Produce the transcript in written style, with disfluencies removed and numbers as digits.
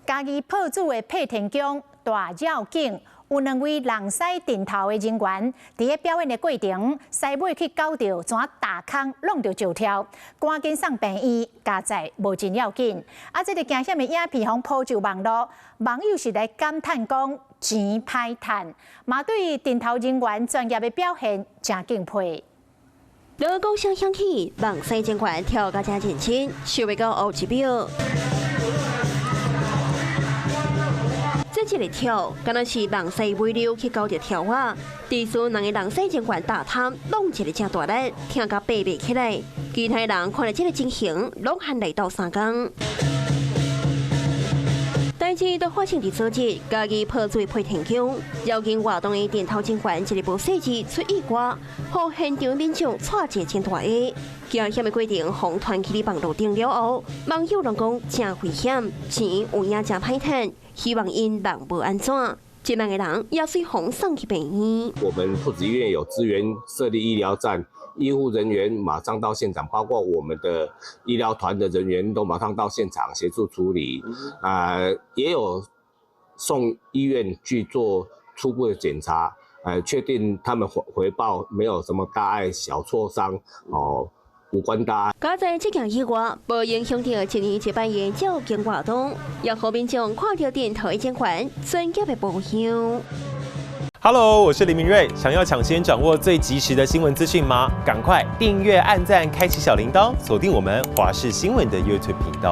家己破煮的配田姜大绕境。 有2位人西顶头的人员，伫个表演的过程，西尾去搞到怎大坑弄到石条，赶紧送病院，加载无真要紧。啊，这个惊险的影片互抛上网络，网友是来感叹讲钱歹赚，嘛对顶头人员专业的表现真敬佩。 乐高声响起，人西监管跳甲真认真，想要到后一秒。 这一个跳，敢若是人西尾流去搞着跳啊！地顺人个人西监管大贪，弄一个正大力，听甲爬袂起来。其他人看到这个情形，拢喊来到3工。代志都发生伫昨日，家己破水配田姜，要紧活动的电头监管一个无细致出意外，互现场民众错一真大个。惊险的过程，红传起哩网络顶了后，网友拢讲真危险，钱有影真歹赚。 希望因人无安怎，这两个人也随红送去病院。我们兔子医院有资源设立医疗站，医护人员马上到现场，包括我们的医疗团的人员都马上到现场协助处理。也有送医院去做初步的检查，确定他们回报没有什么大碍小挫伤哦。 无关大。加在这件以外，无影响到一年一班的照经活动，也好民众看到电台监管专业的保养。Hello， 我是林明瑞。想要抢先掌握最及时的新闻资讯吗？赶快订阅、按赞、开启小铃铛，锁定我们华视新闻的 YouTube 频道。